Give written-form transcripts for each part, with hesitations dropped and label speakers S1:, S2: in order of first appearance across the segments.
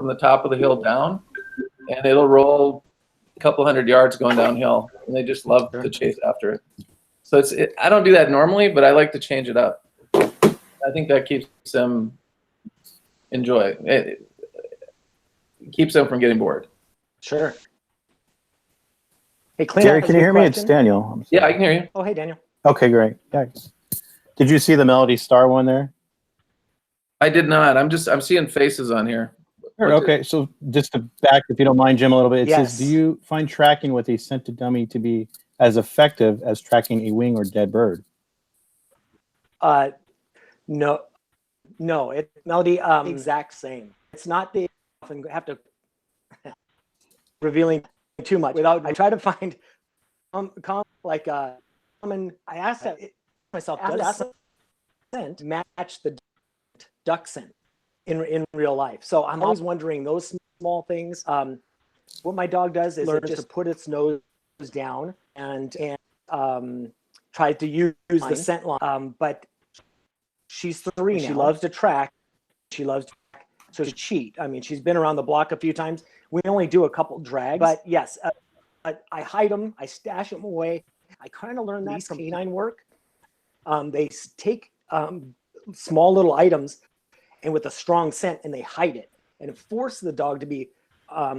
S1: from the top of the hill down, and it'll roll a couple hundred yards going downhill, and they just love the chase after it. So I don't do that normally, but I like to change it up. I think that keeps them enjoy. It keeps them from getting bored.
S2: Sure. Hey, Clint,
S3: Gary, can you hear me? It's Daniel.
S1: Yeah, I can hear you.
S2: Oh, hey, Daniel.
S3: Okay, great. Yeah. Did you see the Melody Star one there?
S1: I did not. I'm seeing faces on here.
S3: Sure, okay, so just to back, if you don't mind, Jim, a little bit, it says, do you find tracking with a scented dummy to be as effective as tracking a wing or dead bird?
S2: No, Melody, exact same. It's not the often have to revealing too much without. I try to find like common. I asked myself, does the scent match the duck scent in real life? So I'm always wondering those small things. What my dog does is it just put its nose down and try to use the scent line. But she's 3 now. She loves to track. She loves to track, so to cheat. I mean, she's been around the block a few times. We only do a couple drags, but yes, I hide them. I stash them away. I kind of learned that from canine work. They take small little items and with a strong scent, and they hide it, and it forces the dog to be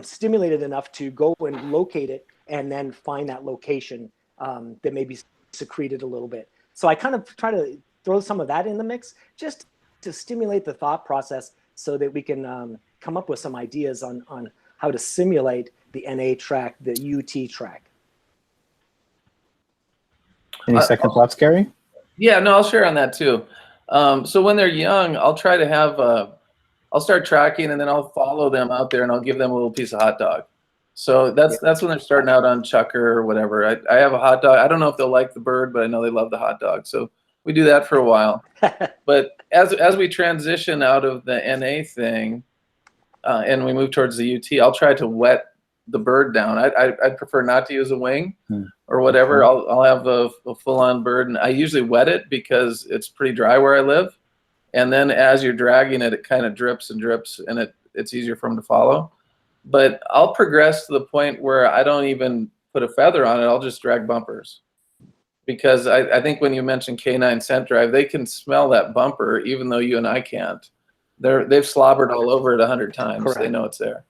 S2: stimulated enough to go and locate it, and then find that location that may be secreted a little bit. So I kind of try to throw some of that in the mix just to stimulate the thought process so that we can come up with some ideas on how to simulate the NA track, the UT track.
S3: Any second thoughts, Gary?
S1: Yeah, no, I'll share on that too. So when they're young, I'll try to have, I'll start tracking, and then I'll follow them out there, and I'll give them a little piece of hot dog. So that's when they're starting out on chucker or whatever. I have a hot dog. I don't know if they'll like the bird, but I know they love the hot dog. So we do that for a while. But as we transition out of the NA thing and we move towards the UT, I'll try to wet the bird down. I'd prefer not to use a wing or whatever. I'll have a full-on bird, and I usually wet it because it's pretty dry where I live. And then as you're dragging it, it kind of drips and drips, and it's easier for them to follow. But I'll progress to the point where I don't even put a feather on it. I'll just drag bumpers. Because I think when you mentioned canine scent drive, they can smell that bumper even though you and I can't. They've slobbered all over it 100 times. Correct. They know it's there.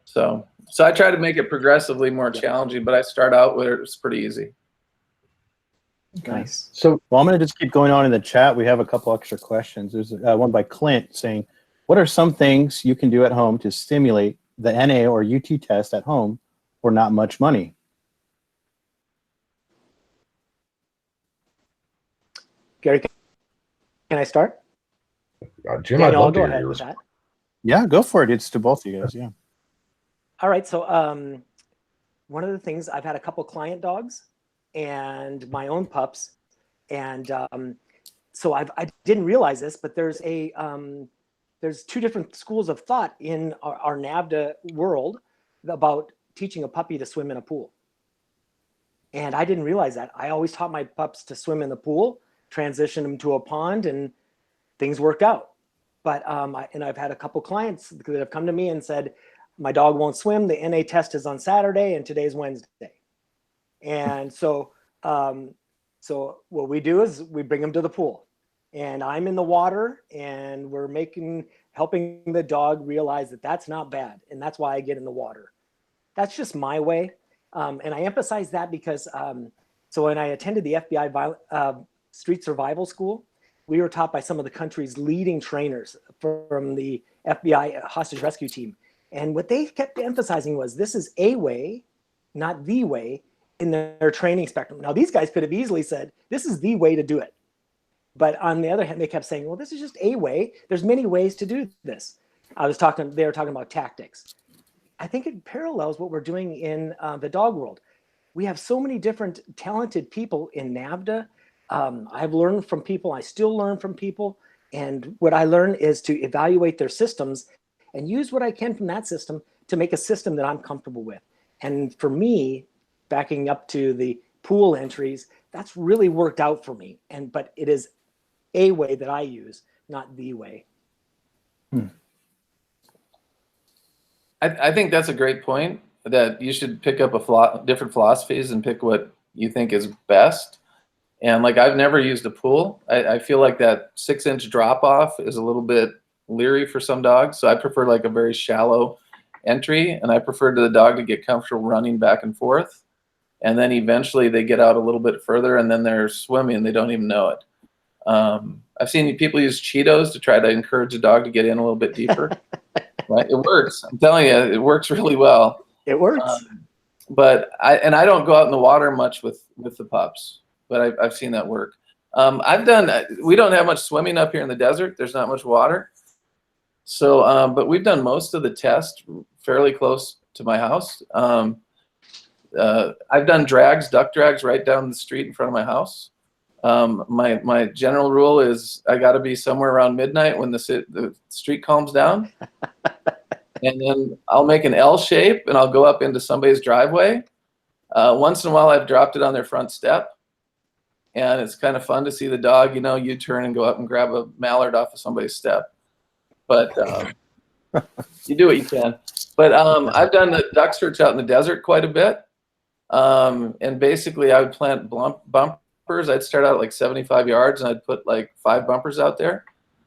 S1: So I try to make it progressively more challenging, but I start out where it's pretty easy.
S3: Nice. So I'm going to just keep going on in the chat. We have a couple extra questions. There's one by Clint saying, what are some things you can do at home to stimulate the NA or UT test at home for not much money?
S2: Gary, can I start?
S4: Jim, I'd love to hear
S2: with that.
S3: Yeah, go for it. It's to both of you guys. Yeah.
S2: All right. So one of the things, I've had a couple client dogs and my own pups, and so I didn't realize this, but there's two different schools of thought in our NAVHDA world about teaching a puppy to swim in a pool. And I didn't realize that. I always taught my pups to swim in the pool, transition them to a pond, and things worked out. But I've had a couple clients that have come to me and said, my dog won't swim. The NA test is on Saturday and today's Wednesday. And so what we do is we bring them to the pool, and I'm in the water, and we're helping the dog realize that that's not bad. And that's why I get in the water. That's just my way. And I emphasize that because, so when I attended the FBI Street Survival School, we were taught by some of the country's leading trainers from the FBI hostage rescue team. And what they kept emphasizing was this is a way, not the way, in their training spectrum. Now, these guys could have easily said, this is the way to do it. But on the other hand, they kept saying, well, this is just a way. There's many ways to do this. They were talking about tactics. I think it parallels what we're doing in the dog world. We have so many different talented people in NAVHDA. I've learned from people. I still learn from people. And what I learn is to evaluate their systems and use what I can from that system to make a system that I'm comfortable with. And for me, backing up to the pool entries, that's really worked out for me. But it is a way that I use, not the way.
S1: I think that's a great point, that you should pick up different philosophies and pick what you think is best. And like, I've never used a pool. I feel like that 6-inch drop off is a little bit leery for some dogs. So I prefer like a very shallow entry, and I prefer to the dog to get comfortable running back and forth. And then eventually they get out a little bit further, and then they're swimming. They don't even know it. I've seen people use Cheetos to try to encourage a dog to get in a little bit deeper. Right? It works. I'm telling you, it works really well.
S2: It works.
S1: But I don't go out in the water much with the pups, but I've seen that work. We don't have much swimming up here in the desert. There's not much water. So, but we've done most of the test fairly close to my house. I've done duck drags right down the street in front of my house. My general rule is I got to be somewhere around midnight when the street calms down. And then I'll make an L shape and I'll go up into somebody's driveway. Once in a while, I've dropped it on their front step. And it's kind of fun to see the dog, you turn and go up and grab a mallard off of somebody's step. But you do what you can. But I've done the duck search out in the desert quite a bit. And basically, I would plant bumpers. I'd start out at like 75 yards, and I'd put like 5 bumpers out there.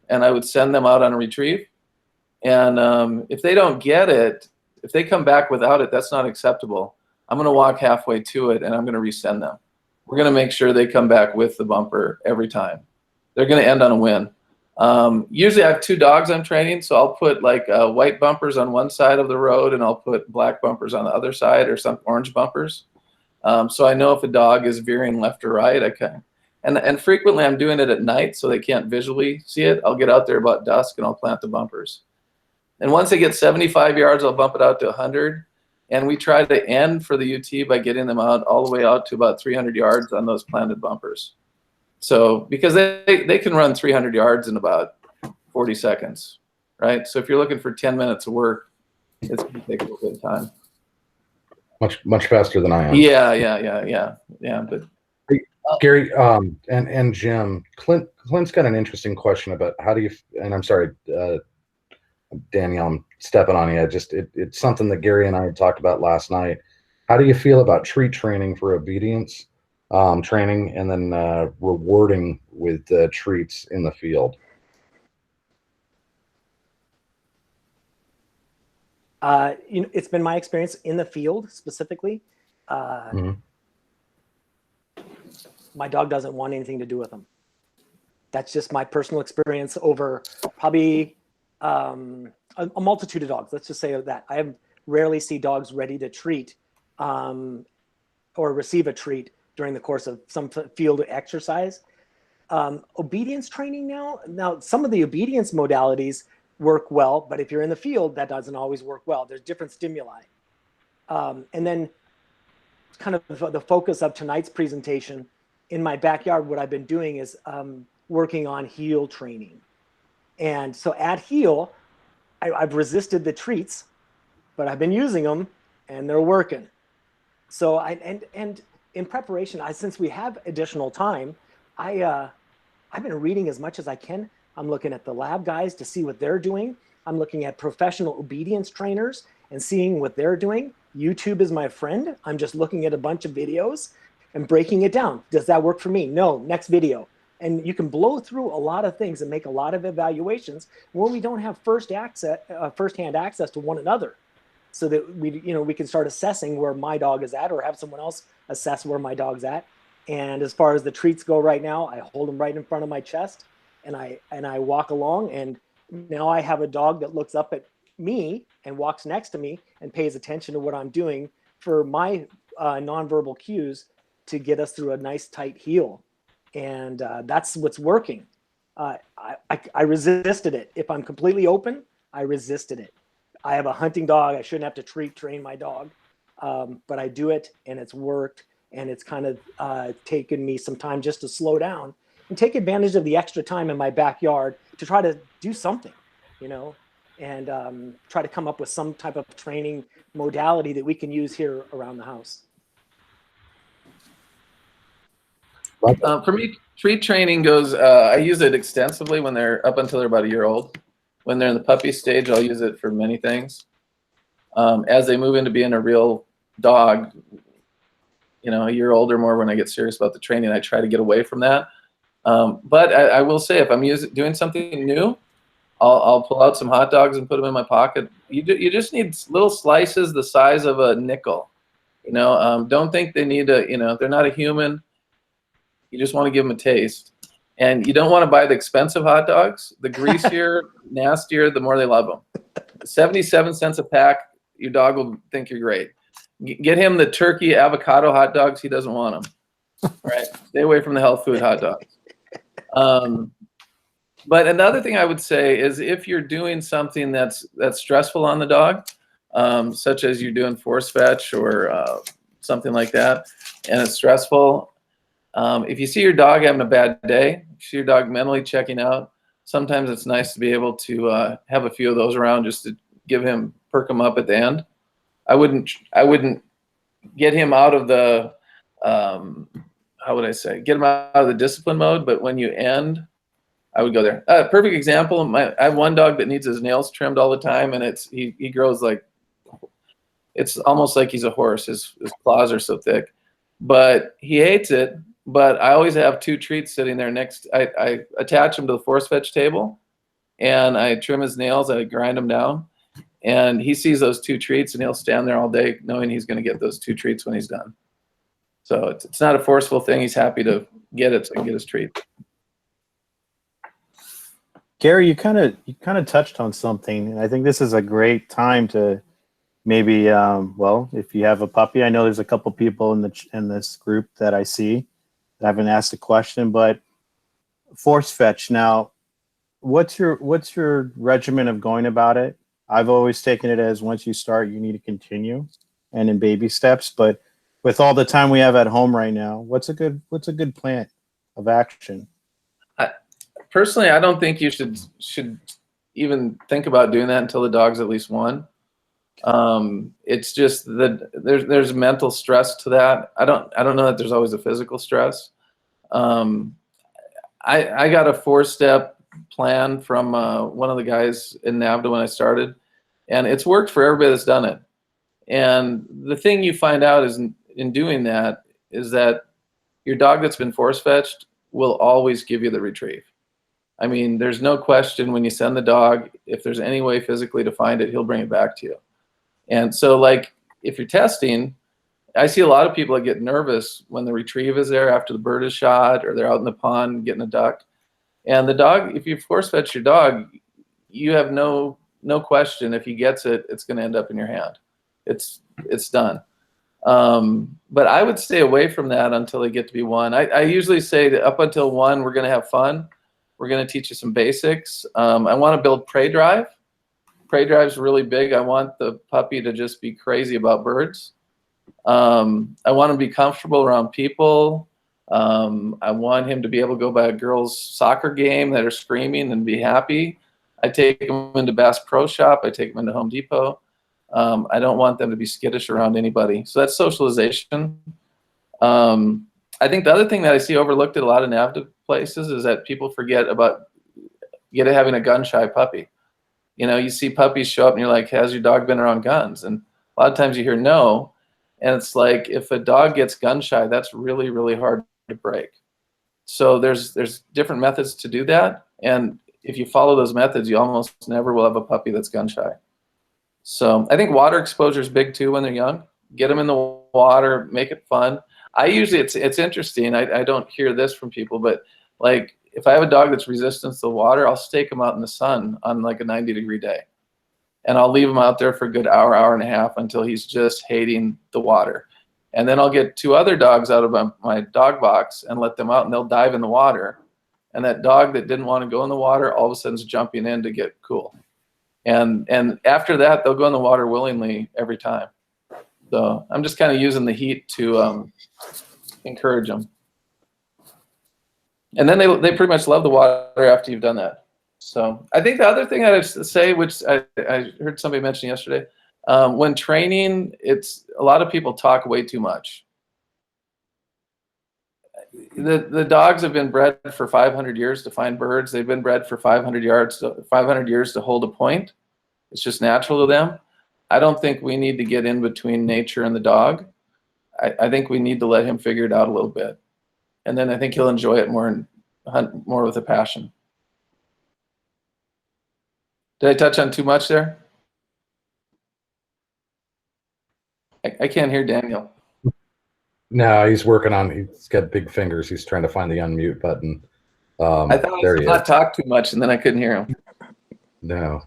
S1: And I would send them out on a retrieve. And if they don't get it, if they come back without it, that's not acceptable. I'm going to walk halfway to it, and I'm going to resend them. We're going to make sure they come back with the bumper every time. They're going to end on a win. Usually I have 2 dogs I'm training, so I'll put like white bumpers on one side of the road, and I'll put black bumpers on the other side, or some orange bumpers. So I know if a dog is veering left or right, I can. And frequently I'm doing it at night so they can't visually see it. I'll get out there about dusk and I'll plant the bumpers. And once they get 75 yards, I'll bump it out to 100. And we try to end for the UT by getting them out all the way out to about 300 yards on those planted bumpers. So because they can run 300 yards in about 40 seconds, right? So if you're looking for 10 minutes of work, it's going to take a little bit of time.
S4: Much faster than I am.
S1: Yeah. But
S4: Gary and Jim, Clint's got an interesting question about how do you, and I'm sorry, Danielle, I'm stepping on you. It's something that Gary and I had talked about last night. How do you feel about treat training for obedience training, and then rewarding with treats in the field?
S2: It's been my experience in the field specifically. My dog doesn't want anything to do with them. That's just my personal experience over probably a multitude of dogs. Let's just say that. I rarely see dogs ready to treat or receive a treat during the course of some field exercise. Obedience training now some of the obedience modalities work well, but if you're in the field, that doesn't always work well. There's different stimuli. And then kind of the focus of tonight's presentation, in my backyard, what I've been doing is working on heel training. And so at heel, I've resisted the treats, but I've been using them and they're working. So and in preparation, since we have additional time, I've been reading as much as I can. I'm looking at the lab guys to see what they're doing. I'm looking at professional obedience trainers and seeing what they're doing. YouTube is my friend. I'm just looking at a bunch of videos and breaking it down. Does that work for me? No, next video. And you can blow through a lot of things and make a lot of evaluations when we don't have firsthand access to one another, so that we can start assessing where my dog is at, or have someone else assess where my dog's at. And as far as the treats go right now, I hold them right in front of my chest, and I walk along, and now I have a dog that looks up at me and walks next to me and pays attention to what I'm doing for my nonverbal cues to get us through a nice tight heel. And that's what's working. I resisted it. If I'm completely open, I resisted it. I have a hunting dog. I shouldn't have to train my dog, but I do it, and it's worked. And it's kind of taken me some time just to slow down and take advantage of the extra time in my backyard to try to do something, and try to come up with some type of training modality that we can use here around the house.
S1: For me, treat training goes, I use it extensively when they're up until they're about a year old. When they're in the puppy stage, I'll use it for many things. As they move into being a real dog, you know, a year older more, when I get serious about the training, I try to get away from that. But I will say, if I'm doing something new, I'll pull out some hot dogs and put them in my pocket. You just need little slices the size of a nickel. You know, don't think they need a, you know, they're not a human. You just want to give them a taste. And you don't want to buy the expensive hot dogs. The greasier, nastier, the more they love them. 77 cents a pack, your dog will think you're great. Get him the turkey avocado hot dogs. He doesn't want them. Right? Stay away from the health food hot dogs. But another thing I would say is, if you're doing something that's stressful on the dog, such as you're doing force fetch or something like that, and it's stressful, if you see your dog having a bad day, you see your dog mentally checking out, sometimes it's nice to be able to have a few of those around, just to perk him up at the end. I wouldn't get him out of the, how would I say, get him out of the discipline mode, but when you end, I would go there. Perfect example, I have one dog that needs his nails trimmed all the time, and he grows like, it's almost like he's a horse. His claws are so thick, but he hates it. But I always have 2 treats sitting there next. I attach him to the force fetch table, and I trim his nails. I grind them down, and he sees those 2 treats, and he'll stand there all day knowing he's going to get those 2 treats when he's done. So it's not a forceful thing. He's happy to get it so he can get his treat.
S3: Gary, you kind of touched on something, and I think this is a great time to maybe, well, if you have a puppy, I know there's a couple people in this group that I see that haven't asked a question, but force fetch. Now, what's your regimen of going about it? I've always taken it as, once you start, you need to continue, and in baby steps. But with all the time we have at home right now, what's a good plan of action?
S1: Personally, I don't think you should even think about doing that until the dog's at least 1. It's just that there's mental stress to that. I don't know that there's always a physical stress. I got a 4-step plan from one of the guys in NAVHDA when I started, and it's worked for everybody that's done it. And the thing you find out is, in doing that, is that your dog that's been force fetched will always give you the retrieve. I mean, there's no question, when you send the dog, if there's any way physically to find it, he'll bring it back to you. And so, like, if you're testing, I see a lot of people that get nervous when the retrieve is there after the bird is shot, or they're out in the pond getting a duck. And the dog, if you force fetch your dog, you have no question, if he gets it, it's going to end up in your hand. It's done. But I would stay away from that until they get to be 1. I usually say that up until 1, we're going to have fun. We're going to teach you some basics. I want to build prey drive. Prey drive is really big. I want the puppy to just be crazy about birds. I want him to be comfortable around people. I want him to be able to go by a girl's soccer game that are screaming and be happy. I take him into Bass Pro Shop. I take him into Home Depot. I don't want them to be skittish around anybody. So that's socialization. I think the other thing that I see overlooked at a lot of NAVHDA places is that people forget about having a gun-shy puppy. You know, you see puppies show up and you're like, has your dog been around guns? And a lot of times you hear no. And it's like, if a dog gets gun-shy, that's really, really hard to break. So there's different methods to do that. And if you follow those methods, you almost never will have a puppy that's gun-shy. So I think water exposure is big too when they're young. Get them in the water, make it fun. I usually, it's interesting. I don't hear this from people, but like, if I have a dog that's resistant to the water, I'll stake him out in the sun on like a 90-degree day. And I'll leave him out there for a good hour, hour and a half, until he's just hating the water. And then I'll get 2 other dogs out of my dog box and let them out, and they'll dive in the water. And that dog that didn't want to go in the water, all of a sudden is jumping in to get cool. And after that, they'll go in the water willingly every time. So I'm just kind of using the heat to encourage them. And then they pretty much love the water after you've done that. So I think the other thing I'd say, which I heard somebody mention yesterday, when training, a lot of people talk way too much. The dogs have been bred for 500 years to find birds. They've been bred for 500 years to hold a point. It's just natural to them. I don't think we need to get in between nature and the dog. I think we need to let him figure it out a little bit. And then I think he'll enjoy it more and hunt more with a passion. Did I touch on too much there? I can't hear Daniel.
S4: No, he's working on. He's got big fingers. He's trying to find the unmute button.
S1: I thought I did not talk too much, and then I couldn't hear him.
S4: No.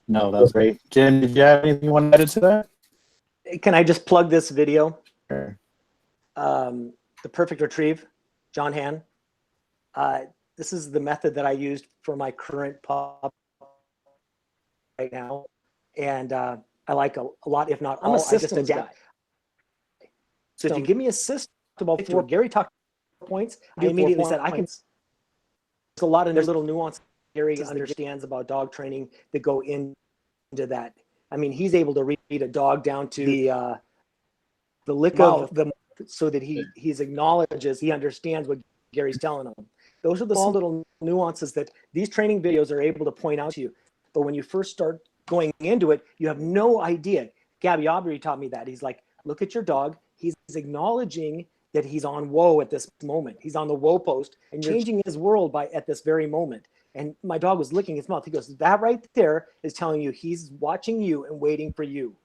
S3: No, that was great. Jim, did you have anything you want to add to that?
S2: Can I just plug this video?
S3: Sure.
S2: The Perfect Retrieve, John Han. This is the method that I used for my current pup right now, and I like a lot, if not all. I'm a systems guy. So if you give me a system about 4, Gary talked points, I immediately said I can. There's a lot of little nuances Gary understands about dog training that go into that. I mean, he's able to read a dog down to the lick of the, so that he acknowledges, he understands what Gary's telling him. Those are the small little nuances that these training videos are able to point out to you. But when you first start going into it, you have no idea. Gabby Aubrey taught me that. He's like, look at your dog. He's acknowledging that he's on whoa at this moment. He's on the whoa post and changing his world at this very moment. And my dog was licking his mouth. He goes, that right there is telling you he's watching you and waiting for you.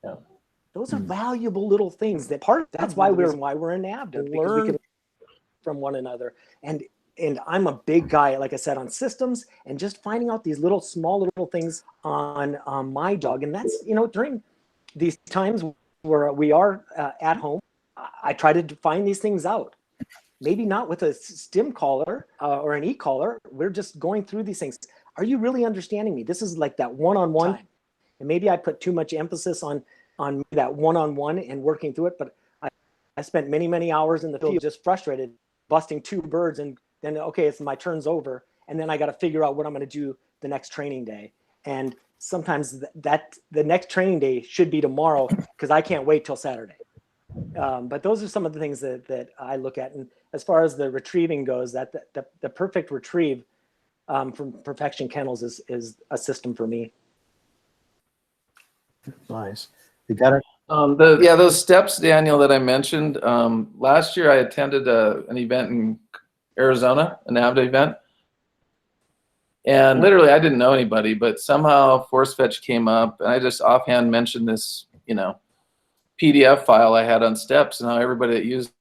S1: Yeah.
S2: Those are valuable little things that's why we're in NAVHDA, because we can from one another. And I'm a big guy, like I said, on systems and just finding out these small little things on my dog. And that's, during these times where we are at home, I try to find these things out. Maybe not with a stim collar or an e-collar. We're just going through these things. Are you really understanding me? This is like that one-on-one time. And maybe I put too much emphasis on that one-on-one and working through it. But I spent many, many hours in the field just frustrated, busting 2 birds, and then, okay, it's my turn's over. And then I got to figure out what I'm going to do the next training day. And sometimes the next training day should be tomorrow because I can't wait till Saturday. But those are some of the things that I look at. And as far as the retrieving goes, the perfect retrieve from Perfection Kennels is a system for me.
S3: Nice. You got it.
S1: Those steps, Daniel, that I mentioned. Last year I attended an event in Arizona, a NAVHDA event. And literally I didn't know anybody, but somehow Force Fetch came up, and I just offhand mentioned this, PDF file I had on steps and how everybody that used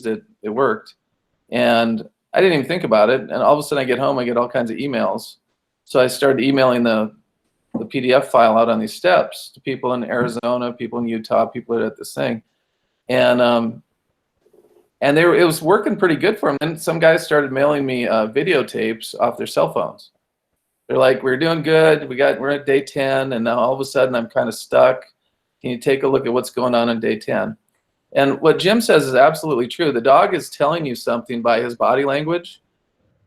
S1: it worked. And I didn't even think about it. And all of a sudden I get home, I get all kinds of emails. So I started emailing the PDF file out on these steps to people in Arizona, people in Utah, people that are at this thing. And it was working pretty good for them. And some guys started mailing me videotapes off their cell phones. They're like, we're doing good. We're at day 10, and now all of a sudden I'm kind of stuck. Can you take a look at what's going on day 10? And what Jim says is absolutely true. The dog is telling you something by his body language.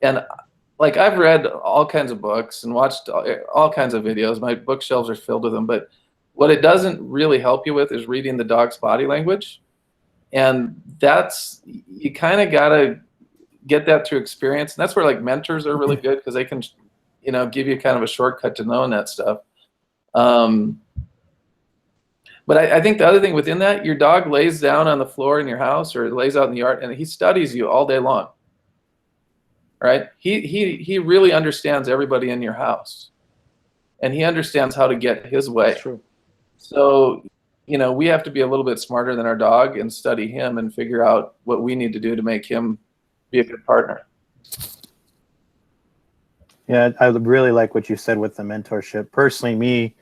S1: And like, I've read all kinds of books and watched all kinds of videos. My bookshelves are filled with them. But what it doesn't really help you with is reading the dog's body language. And you kind of got to get that through experience. And that's where like mentors are really good, because they can, give you kind of a shortcut to knowing that stuff. But I think the other thing within that, your dog lays down on the floor in your house or lays out in the yard, and he studies you all day long. Right? He really understands everybody in your house, and he understands how to get his way.
S2: That's true.
S1: So, we have to be a little bit smarter than our dog and study him and figure out what we need to do to make him be a good partner.
S3: Yeah, I really like what you said with the mentorship. Personally,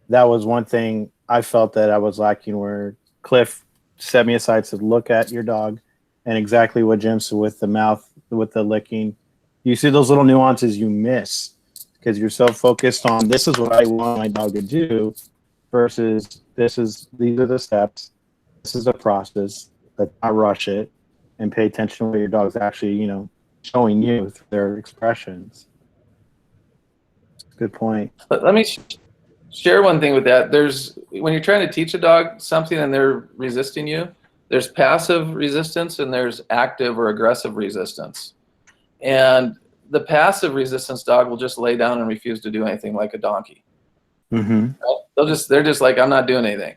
S3: that was one thing I felt that I was lacking, where Cliff set me aside to look at your dog, and exactly what Jim said with the mouth, with the licking. You see those little nuances you miss because you're so focused on, this is what I want my dog to do, versus these are the steps, this is the process. Let's not rush it, and pay attention to what your dog's actually, showing you through their expressions. Good point.
S1: Let me share one thing with that. When you're trying to teach a dog something and they're resisting you, there's passive resistance and there's active or aggressive resistance. And the passive resistance dog will just lay down and refuse to do anything, like a donkey.
S3: Mm-hmm.
S1: They're just like, I'm not doing anything.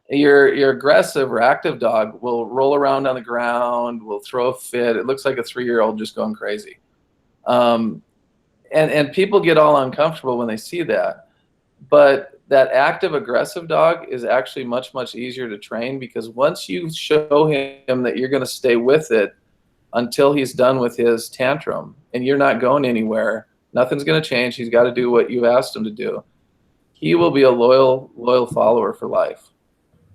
S1: Your aggressive or active dog will roll around on the ground, will throw a fit. It looks like a 3-year-old just going crazy. And people get all uncomfortable when they see that. But that active aggressive dog is actually much, much easier to train, because once you show him that you're going to stay with it until he's done with his tantrum and you're not going anywhere, nothing's going to change. He's got to do what you asked him to do. He will be a loyal follower for life.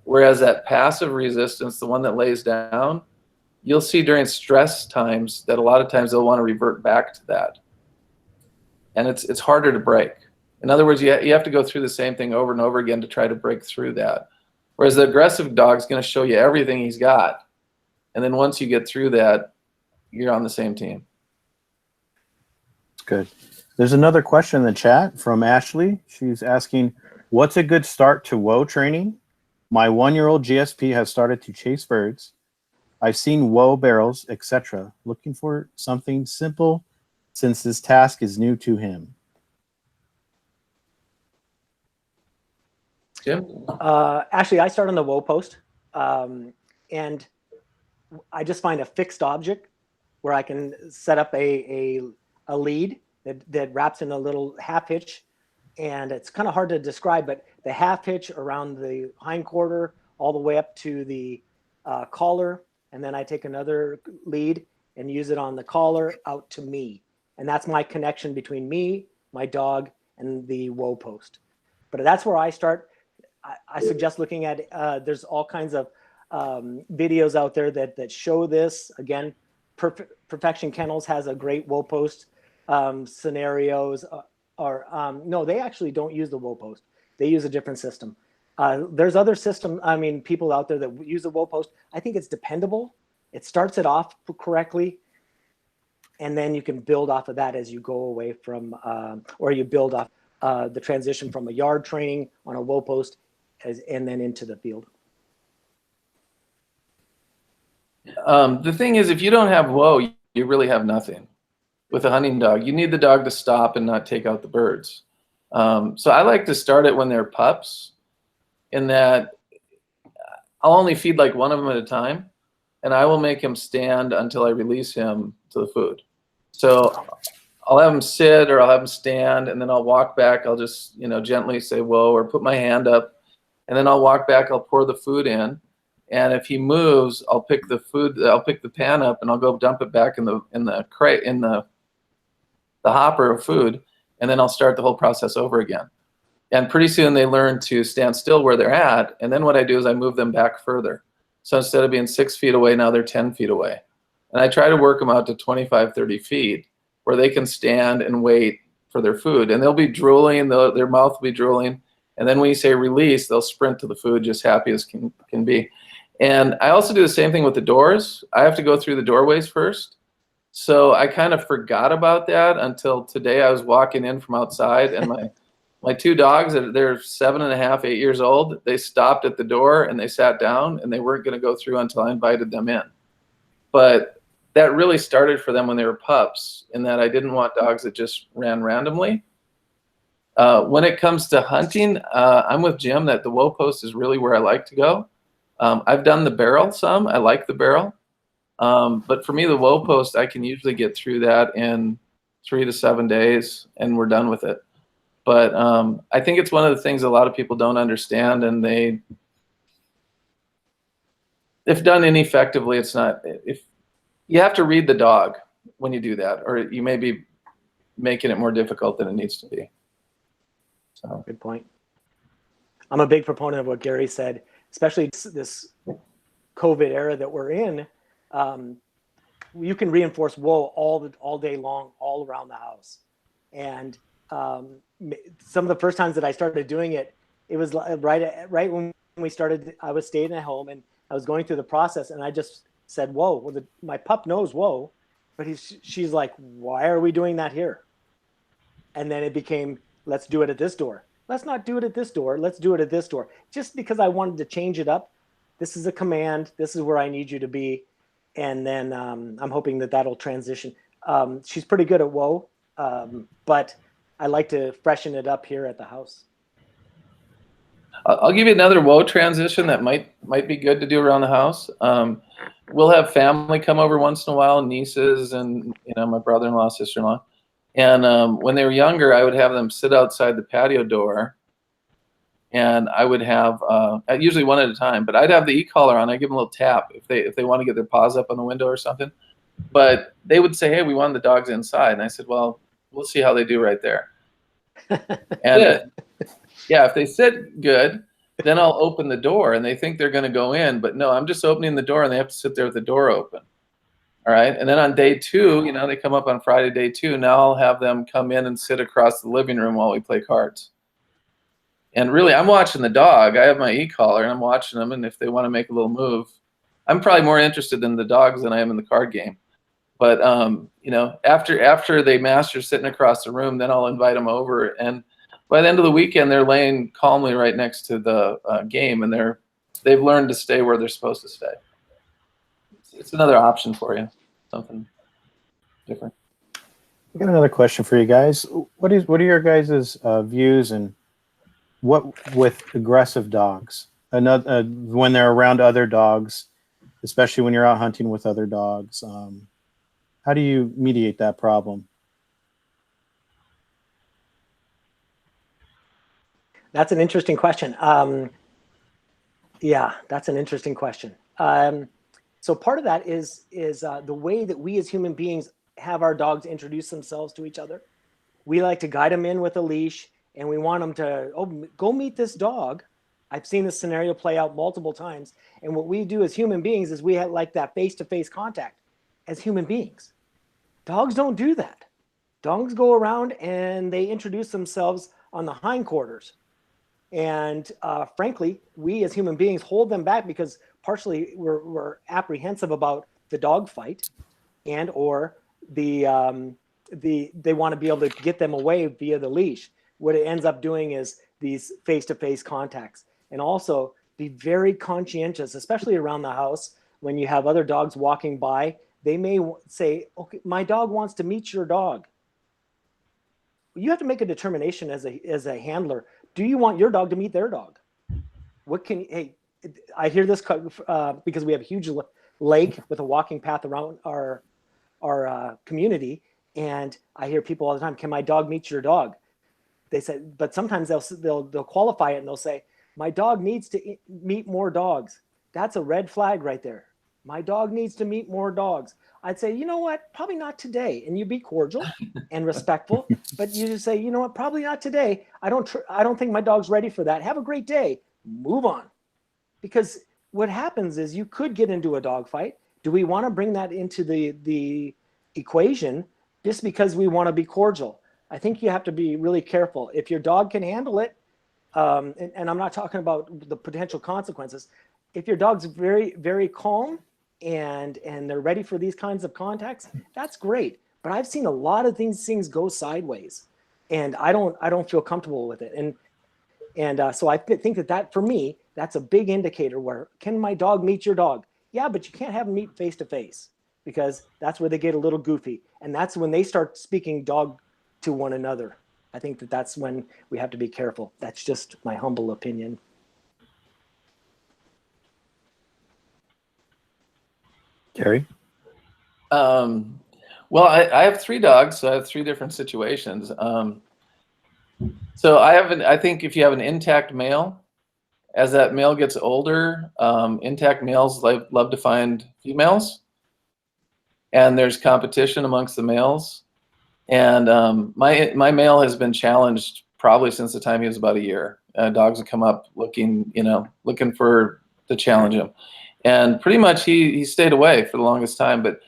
S1: Whereas that passive resistance, the one that lays down, you'll see during stress times that a lot of times they'll want to revert back to that. And it's harder to break. In other words, you have to go through the same thing over and over again to try to break through that. Whereas the aggressive dog's going to show you everything he's got. And then once you get through that, you're on the same team.
S3: Good. There's another question in the chat from Ashley. She's asking, what's a good start to WOA training? My 1-year-old GSP has started to chase birds. I've seen WOA barrels, etc. Looking for something simple since this task is new to him.
S1: Jim?
S2: Actually, I start on the WOA post, and I just find a fixed object where I can set up a lead that wraps in a little half hitch. And it's kind of hard to describe, but the half hitch around the hindquarter all the way up to the collar. And then I take another lead and use it on the collar out to me. And that's my connection between me, my dog, and the WOA post. But that's where I start. I suggest looking at, there's all kinds of videos out there that show this. Again, Perfection Kennels has a great WOA post scenarios. No, they actually don't use the WOA post. They use a different system. There's other systems, people out there that use the WOA post. I think it's dependable. It starts it off correctly, and then you can build off of that as you go away from, or you build off the transition from a yard training on a WOA post and then into the field.
S1: The thing is, if you don't have WOA, you really have nothing. With a hunting dog, you need the dog to stop and not take out the birds. So I like to start it when they're pups, in that I'll only feed like one of them at a time, and I will make him stand until I release him to the food. So I'll have him sit or I'll have him stand, and then I'll walk back. I'll just, gently say whoa, or put my hand up, and then I'll walk back. I'll pour the food in, and if he moves, I'll pick the food. I'll pick the pan up and I'll go dump it back in the crate, in the hopper of food, and then I'll start the whole process over again. And pretty soon they learn to stand still where they're at, and then what I do is I move them back further. So instead of being 6 feet away, now they're 10 feet away. And I try to work them out to 25, 30 feet where they can stand and wait for their food. And they'll be drooling, their mouth will be drooling, and then when you say release, they'll sprint to the food just happy as can be. And I also do the same thing with the doors. I have to go through the doorways first. So I kind of forgot about that until today. I was walking in from outside, and my 2 dogs, they're 7.5, 8 years old. They stopped at the door and they sat down, and they weren't going to go through until I invited them in. But that really started for them when they were pups, in that I didn't want dogs that just ran randomly. When it comes to hunting, I'm with Jim that the WOA post is really where I like to go. I've done the barrel some. I like the barrel. But for me, the WOA post, I can usually get through that in 3 to 7 days, and we're done with it. But I think it's one of the things a lot of people don't understand, and if done ineffectively, it's not. If you have to read the dog when you do that, or you may be making it more difficult than it needs to be. So
S2: good point. I'm a big proponent of what Gary said, especially this COVID era that we're in. You can reinforce WOA all day long, all around the house. And some of the first times that I started doing it, it was right when we started. I was staying at home and I was going through the process, and I just said, "Whoa!" Well, my pup knows "whoa," but she's like, "Why are we doing that here?" And then it became, "Let's do it at this door. Let's not do it at this door. Let's do it at this door." Just because I wanted to change it up. This is a command. This is where I need you to be. And then I'm hoping that that'll transition. She's pretty good at WOA, but I like to freshen it up here at the house.
S1: I'll give you another woe transition that might be good to do around the house. We'll have family come over once in a while, nieces and my brother-in-law, sister-in-law. And when they were younger, I would have them sit outside the patio door, and I would have usually one at a time, but I'd have the e-collar on. I give them a little tap if they want to get their paws up on the window or something. But they would say, "Hey, we want the dogs inside," and I said, "Well, we'll see how they do right there." And yeah, if they sit good, then I'll open the door, and they think they're going to go in, but no, I'm just opening the door, and they have to sit there with the door open. All right, and then on day 2, they come up on Friday, day 2. Now I'll have them come in and sit across the living room while we play cards. And really, I'm watching the dog. I have my e-collar, and I'm watching them, and if they want to make a little move, I'm probably more interested in the dogs than I am in the card game. But after they master sitting across the room, then I'll invite them over, and by the end of the weekend, they're laying calmly right next to the game, and they've learned to stay where they're supposed to stay. It's another option for you, something different.
S3: I got another question for you guys. What are your guys' views and what with aggressive dogs? When they're around other dogs, especially when you're out hunting with other dogs, how do you mediate that problem?
S2: That's an interesting question. Yeah, that's an interesting question. So part of that is the way that we as human beings have our dogs introduce themselves to each other. We like to guide them in with a leash, and we want them to, go meet this dog. I've seen this scenario play out multiple times. And what we do as human beings is we have like that face-to-face contact as human beings. Dogs don't do that. Dogs go around and they introduce themselves on the hindquarters. And frankly, we as human beings hold them back because partially we're apprehensive about the dog fight, and or they want to be able to get them away via the leash. What it ends up doing is these face-to-face contacts. And also be very conscientious, especially around the house when you have other dogs walking by. They may say, "Okay, my dog wants to meet your dog." You have to make a determination as a handler. Do you want your dog to meet their dog? Hey, I hear this because we have a huge lake with a walking path around our community, and I hear people all the time, "Can my dog meet your dog?" They said, but sometimes they'll qualify it and they'll say, "My dog needs to meet more dogs." That's a red flag right there. My dog needs to meet more dogs. I'd say, you know what? Probably not today. And you be cordial and respectful, but you just say, you know what? Probably not today. I don't think my dog's ready for that. Have a great day. Move on. Because what happens is you could get into a dog fight. Do we want to bring that into the equation just because we want to be cordial? I think you have to be really careful. If your dog can handle it, and I'm not talking about the potential consequences. If your dog's very, very calm and they're ready for these kinds of contacts, that's great. But I've seen a lot of things go sideways, and I don't feel comfortable with it. And so I think that for me, that's a big indicator where, can my dog meet your dog? Yeah, but you can't have them meet face to face, because that's where they get a little goofy. And that's when they start speaking dog to one another. I think that's when we have to be careful. That's just my humble opinion.
S3: Gary?
S1: Well, I have 3 dogs, so I have 3 different situations. So I think if you have an intact male, as that male gets older, intact males love to find females, and there's competition amongst the males. And my male has been challenged probably since the time he was about a year. Dogs would come up looking for to challenge him, and pretty much he stayed away for the longest time. But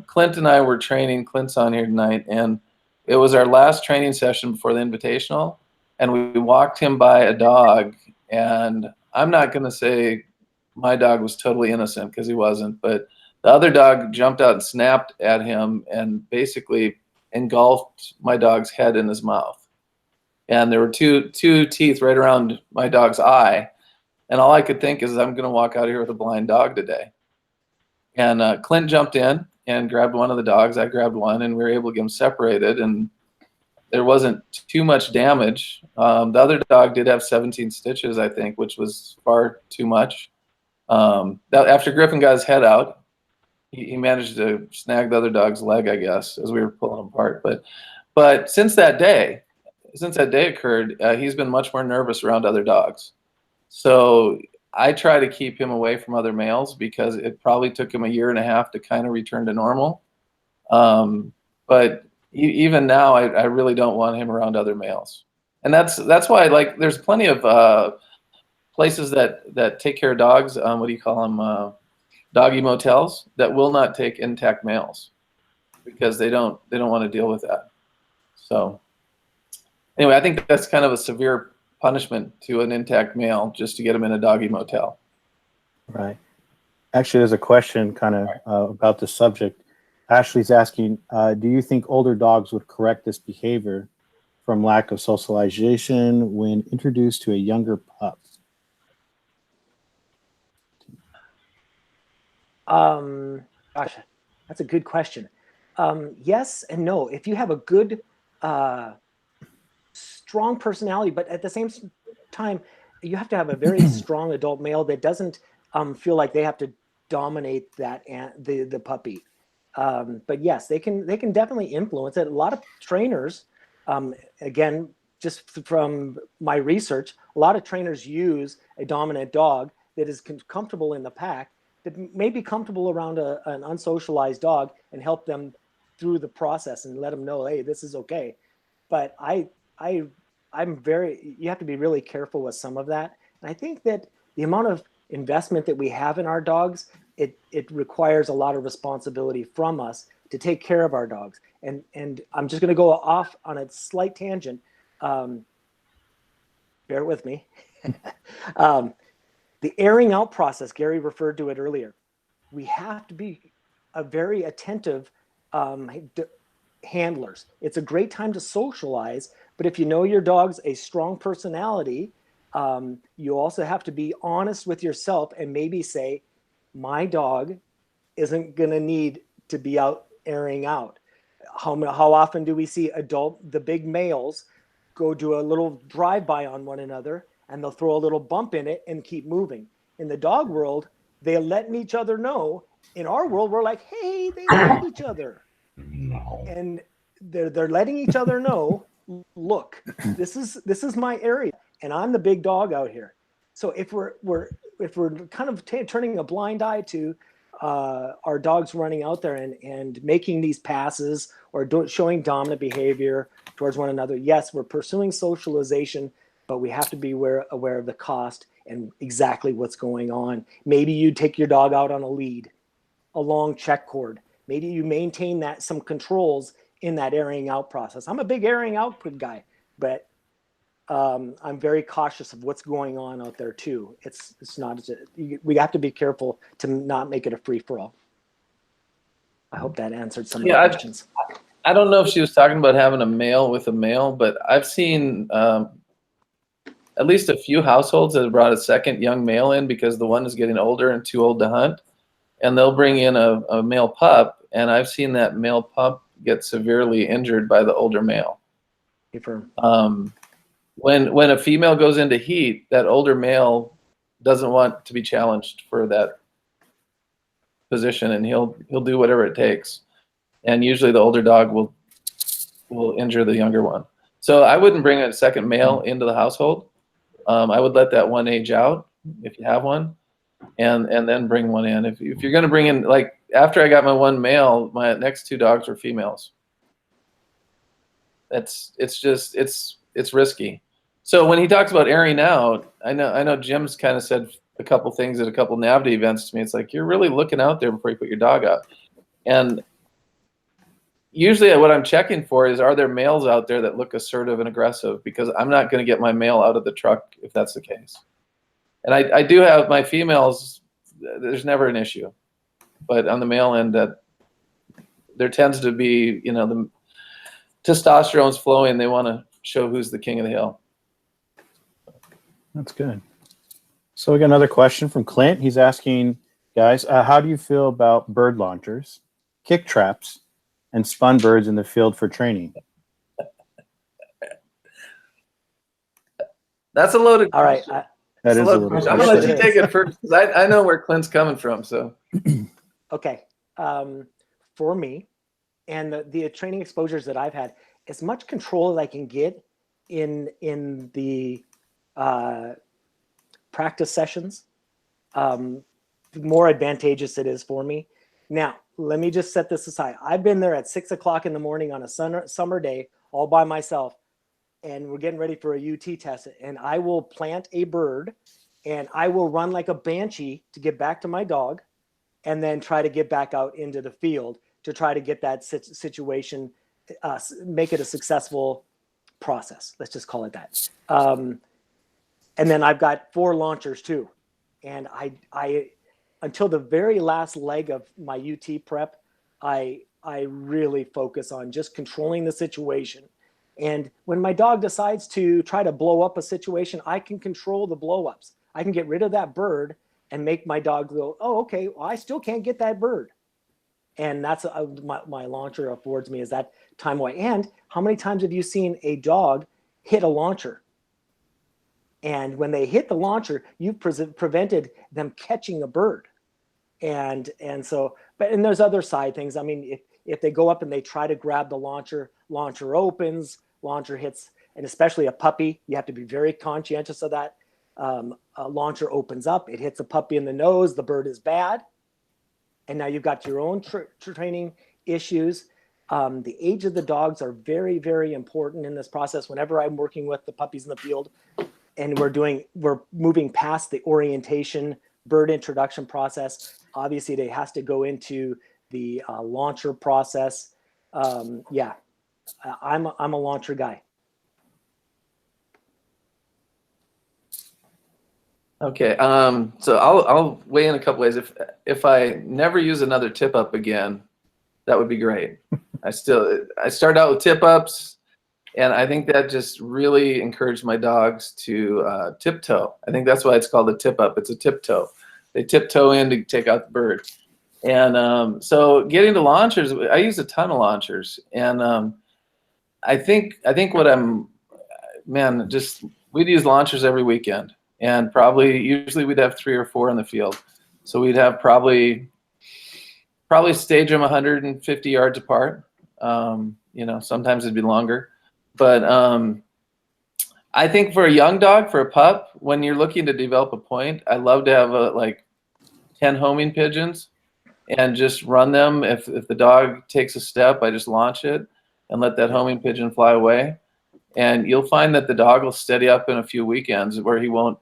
S1: Clint and I were training. Clint's on here tonight, and it was our last training session before the invitational, and we walked him by a dog. And I'm not going to say my dog was totally innocent, because he wasn't, but the other dog jumped out and snapped at him and basically engulfed my dog's head in his mouth. And there were two teeth right around my dog's eye. And all I could think is, I'm going to walk out of here with a blind dog today. And Clint jumped in and grabbed one of the dogs. I grabbed one, and we were able to get them separated. And there wasn't too much damage. The other dog did have 17 stitches, I think, which was far too much. After Griffin got his head out, he managed to snag the other dog's leg, I guess, as we were pulling him apart. But since that day occurred, he's been much more nervous around other dogs. So I try to keep him away from other males because it probably took him 1.5 years to kind of return to normal. But even now, I really don't want him around other males. And that's why, like, there's plenty of places that take care of dogs. What do you call them? Doggy motels that will not take intact males because they don't want to deal with that. So anyway, I think that's kind of a severe punishment to an intact male just to get him in a doggy motel.
S3: Right. Actually, there's a question kind of about the subject. Ashley's asking, do you think older dogs would correct this behavior from lack of socialization when introduced to a younger pup?
S2: Gosh, that's a good question. Yes and no. If you have a good, strong personality, but at the same time, you have to have a very strong adult male that doesn't feel like they have to dominate that the puppy. But yes, they can definitely influence it. A lot of trainers, again, just from my research, a lot of trainers use a dominant dog that is comfortable in the pack, that may be comfortable around an unsocialized dog and help them through the process and let them know, hey, this is okay. But I'm very, you have to be really careful with some of that. And I think that the amount of investment that we have in our dogs, it requires a lot of responsibility from us to take care of our dogs. And I'm just going to go off on a slight tangent. Bear with me. The airing out process, Gary referred to it earlier. We have to be a very attentive handlers. It's a great time to socialize, but if you know your dog's a strong personality, you also have to be honest with yourself and maybe say, my dog isn't going to need to be out airing out. How often do we see the big males go do a little drive-by on one another and they'll throw a little bump in it and keep moving? In the dog world, they're letting each other know. In our world, we're like, hey, they like each other.
S4: No.
S2: And they're letting each other know, look, this is my area and I'm the big dog out here. So if we're kind of turning a blind eye to our dogs running out there and making these passes or showing dominant behavior towards one another, yes, we're pursuing socialization, but we have to be aware of the cost and exactly what's going on. Maybe you take your dog out on a lead, a long check cord. Maybe you maintain some controls in that airing out process. I'm a big airing out guy, but I'm very cautious of what's going on out there too. It's not, we have to be careful to not make it a free for all. I hope that answered some of the questions.
S1: I don't know if she was talking about having a male with a male, but I've seen at least a few households that have brought a second young male in because the one is getting older and too old to hunt. And they'll bring in a male pup, and I've seen that male pup get severely injured by the older male. When a female goes into heat, that older male doesn't want to be challenged for that position, and he'll do whatever it takes. And usually the older dog will injure the younger one. So I wouldn't bring a second male into the household. I would let that one age out if you have one, and then bring one in. If you're going to bring in, like after I got my one male, my next two dogs were females. It's risky. So when he talks about airing out, I know Jim's kind of said a couple things at a couple NAVHDA events to me. It's like, you're really looking out there before you put your dog out. And usually what I'm checking for is, are there males out there that look assertive and aggressive? Because I'm not going to get my male out of the truck if that's the case. And I do have my females, there's never an issue. But on the male end, there tends to be, the testosterone's flowing. They want to show who's the king of the hill.
S3: That's good. So we got another question from Clint. He's asking, guys, how do you feel about bird launchers, kick traps, and spun birds in the field for training?
S1: That's a loaded
S2: All right.
S1: question.
S3: That
S1: It's
S3: is a little
S1: I'm gonna let
S3: question.
S1: you take it first, 'cause I know where Clint's coming from. So
S2: Okay. For me, and the training exposures that I've had, as much control as I can get in the practice sessions, the more advantageous it is for me. Now, let me just set this aside. I've been there at 6 o'clock in the morning on a summer day, all by myself, and we're getting ready for a UT test, and I will plant a bird, and I will run like a banshee to get back to my dog, and then try to get back out into the field to try to get that situation, make it a successful process. Let's just call it that. And then I've got 4 launchers too. And I until the very last leg of my UT prep, I really focus on just controlling the situation. And when my dog decides to try to blow up a situation, I can control the blow ups. I can get rid of that bird and make my dog go, oh, okay, well, I still can't get that bird. And that's my launcher affords me is that time away. And how many times have you seen a dog hit a launcher? And when they hit the launcher, you've prevented them catching a bird. And so, and there's other side things. I mean, if they go up and they try to grab the launcher opens, launcher hits, and especially a puppy, you have to be very conscientious of that. A launcher opens up, it hits a puppy in the nose, the bird is bad. And now you've got your own training issues. The age of the dogs are very, very important in this process. Whenever I'm working with the puppies in the field, and we're moving past the orientation bird introduction process. Obviously, it has to go into the launcher process. Yeah, I'm a launcher guy.
S1: okay, so I'll weigh in a couple ways. If I never use another tip up again, that would be great. I start out with tip ups. And I think that just really encouraged my dogs to tiptoe. I think that's why it's called a tip up. It's a tiptoe. They tiptoe in to take out the bird. And so getting to launchers, I use a ton of launchers. And I think what we'd use launchers every weekend. And usually we'd have 3 or 4 in the field. So we'd have probably stage them 150 yards apart. Sometimes it'd be longer. But I think for a young dog, for a pup, when you're looking to develop a point, I love to have like 10 homing pigeons and just run them. If the dog takes a step, I just launch it and let that homing pigeon fly away. And you'll find that the dog will steady up in a few weekends where he won't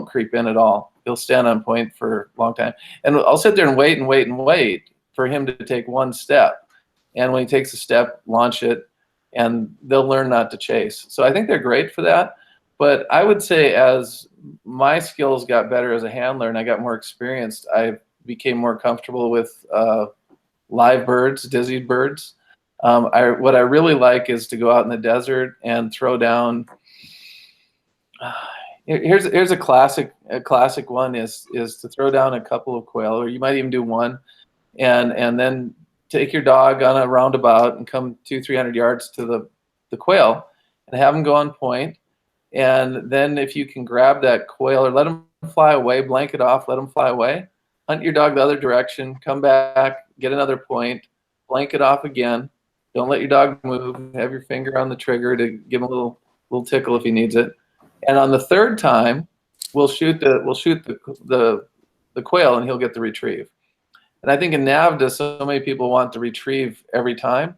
S1: creep in at all. He'll stand on point for a long time. And I'll sit there and wait for him to take one step. And when he takes a step, launch it. And they'll learn not to chase. So I think they're great for that. But I would say as my skills got better as a handler and I got more experienced, I became more comfortable with live birds, dizzied birds. What I really like is to go out in the desert and throw down. Here's a classic one is to throw down a couple of quail, or you might even do one, and then take your dog on a roundabout and come 200-300 yards to the quail and have them go on point. And then if you can grab that quail or let them fly away, blanket off, let them fly away, hunt your dog the other direction, come back, get another point, blanket off again. Don't let your dog move. Have your finger on the trigger to give him a little tickle if he needs it. And on the third time, we'll shoot the quail and he'll get the retrieve. And I think in NAVHDA, so many people want to retrieve every time,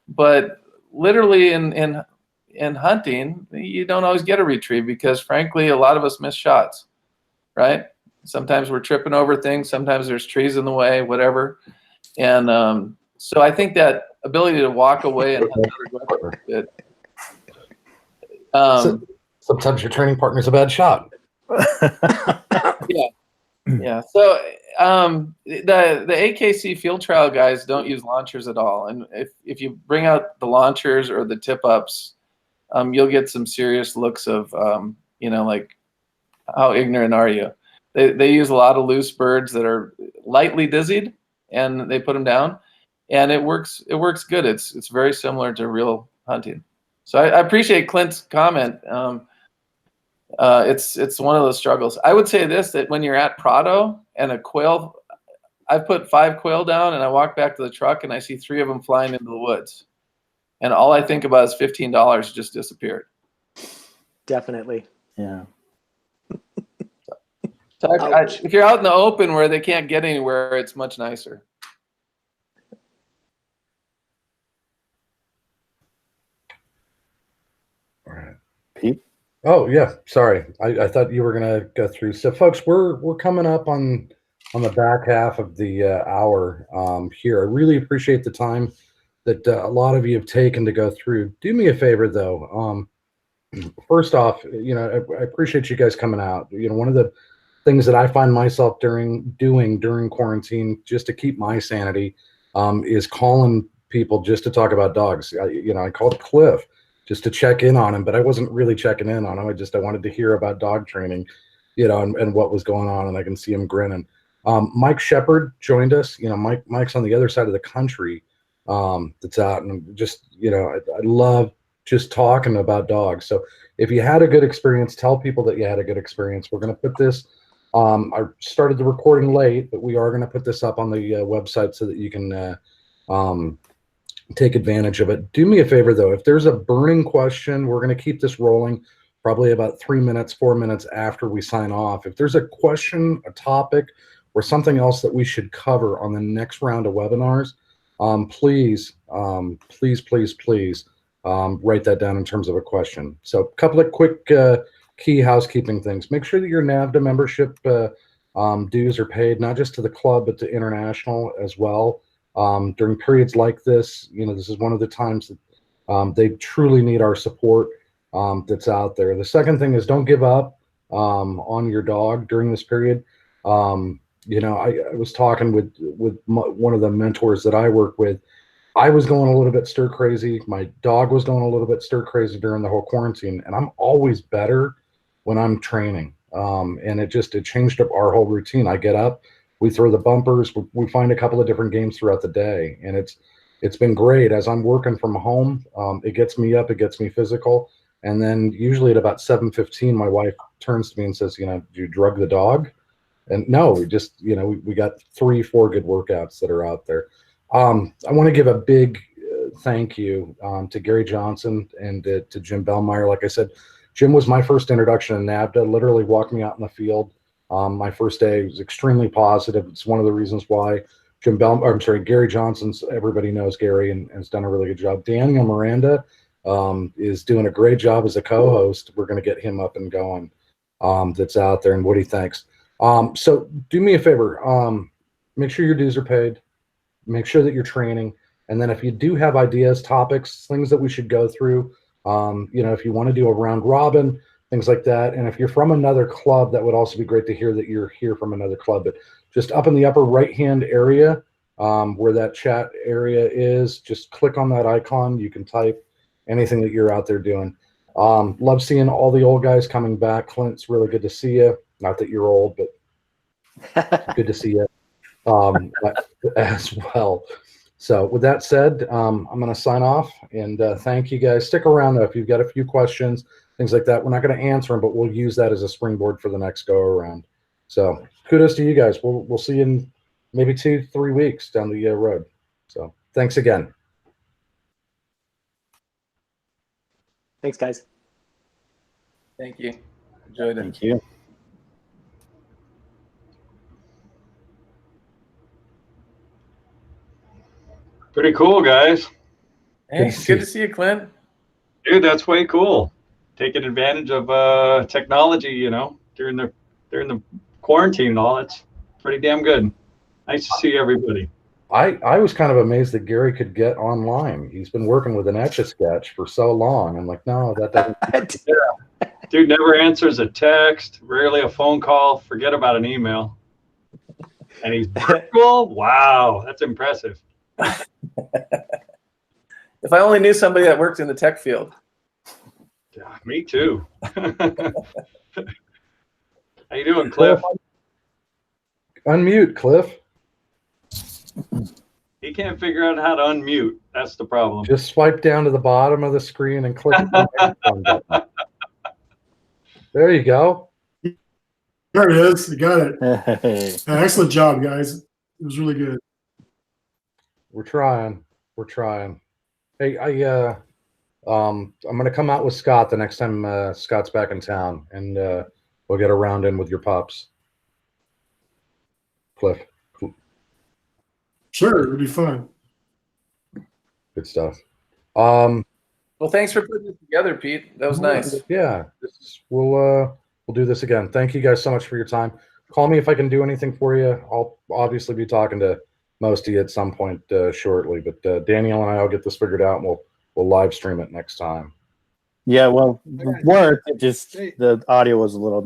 S1: but literally in hunting, you don't always get a retrieve because, frankly, a lot of us miss shots, right? Sometimes we're tripping over things. Sometimes there's trees in the way, whatever. And so I think that ability to walk away and hunt is good.
S4: Sometimes your training partner's a bad shot.
S1: Yeah. So the AKC field trial guys don't use launchers at all. And if you bring out the launchers or the tip ups, you'll get some serious looks of, like, how ignorant are you? They use a lot of loose birds that are lightly dizzied, and they put them down, and it works good. It's very similar to real hunting. So I appreciate Clint's comment. It's one of those struggles. I would say this, that when you're at Prado and a quail, I put 5 quail down and I walk back to the truck and I see 3 of them flying into the woods. And all I think about is $15 just disappeared.
S2: Definitely.
S3: Yeah.
S1: So if you're out in the open where they can't get anywhere, it's much nicer.
S4: All right.
S3: Pete?
S4: Oh yeah, sorry. I thought you were gonna go through. So folks, we're coming up on the back half of the hour here. I really appreciate the time that a lot of you have taken to go through. Do me a favor though. First off, I appreciate you guys coming out. One of the things that I find myself doing during quarantine, just to keep my sanity, is calling people just to talk about dogs. I called Cliff just to check in on him, but I wasn't really checking in on him. I wanted to hear about dog training, and what was going on, and I can see him grinning. Mike Shepard joined us. Mike's on the other side of the country, that's out, and just, I love just talking about dogs. So if you had a good experience, tell people that you had a good experience. We're going to put this, I started the recording late, but we are going to put this up on the website so that you can take advantage of it. Do me a favor though, if there's a burning question, we're going to keep this rolling probably about 3 minutes, 4 minutes after we sign off. If there's a question, a topic, or something else that we should cover on the next round of webinars, please write that down in terms of a question. So a couple of quick key housekeeping things. Make sure that your NAVHDA membership dues are paid, not just to the club, but to international as well. During periods like this, this is one of the times that they truly need our support that's out there. The second thing is don't give up on your dog during this period. I was talking with one of the mentors that I work with. I was going a little bit stir crazy. My dog was going a little bit stir crazy during the whole quarantine, and I'm always better when I'm training. And it changed up our whole routine. I get up, we throw the bumpers, we find a couple of different games throughout the day, and it's been great. As I'm working from home, it gets me up, it gets me physical, and then usually at about 7:15, my wife turns to me and says, "Do you drug the dog?" And no, we just, we got 3-4 good workouts that are out there. I want to give a big thank you to Gary Johnson and to Jim Bellmeyer. Like I said, Jim was my first introduction to NAVHDA, literally walked me out in the field. My first day was extremely positive. It's one of the reasons why Gary Johnson's, everybody knows Gary and has done a really good job. Daniel Miranda is doing a great job as a co-host. We're going to get him up and going. That's out there, and Woody, thanks. So do me a favor, make sure your dues are paid, make sure that you're training. And then if you do have ideas, topics, things that we should go through, if you want to do a round robin, things like that. And if you're from another club, that would also be great to hear that you're here from another club. But just up in the upper right-hand area, where that chat area is, just click on that icon. You can type anything that you're out there doing. Love seeing all the old guys coming back. Clint, it's really good to see you. Not that you're old, but good to see you as well. So with that said, I'm going to sign off and thank you guys. Stick around though if you've got a few questions, things like that. We're not going to answer them, but we'll use that as a springboard for the next go around. So kudos to you guys. We'll see you in maybe 2-3 weeks down the road. So thanks again.
S2: Thanks, guys.
S1: Thank you. Enjoyed it.
S3: Thank you.
S5: Pretty cool, guys.
S1: Hey, good to see you, Clint.
S5: Dude, that's way cool. Taking advantage of technology, during the quarantine and all. That's pretty damn good. Nice to see everybody.
S4: I was kind of amazed that Gary could get online. He's been working with an Etch-a-Sketch for so long. I'm like, no, that doesn't.
S5: Yeah. Dude never answers a text, rarely a phone call, forget about an email. And he's virtual? Wow, that's impressive.
S1: If I only knew somebody that worked in the tech field.
S5: Yeah, me too. How you doing, Cliff?
S4: Unmute, Cliff.
S5: He can't figure out how to unmute. That's the problem.
S4: Just swipe down to the bottom of the screen and click on the button. There you go.
S6: There it is. You got it.
S3: Hey.
S6: Excellent job, guys. It was really good.
S4: We're trying. We're trying. Hey, I'm gonna come out with Scott the next time Scott's back in town, and we'll get a round in with your pups. Cliff,
S6: Sure, it'll be fun.
S4: good stuff.
S1: Well, thanks for putting this together, Pete. That was nice.
S4: Yeah, we'll do this again. Thank you guys so much for your time. Call me if I can do anything for you. I'll obviously be talking to most of you at some point shortly, but Danielle and I will get this figured out, and we'll live stream it next time.
S3: Yeah, well, it worked. It just the audio was a little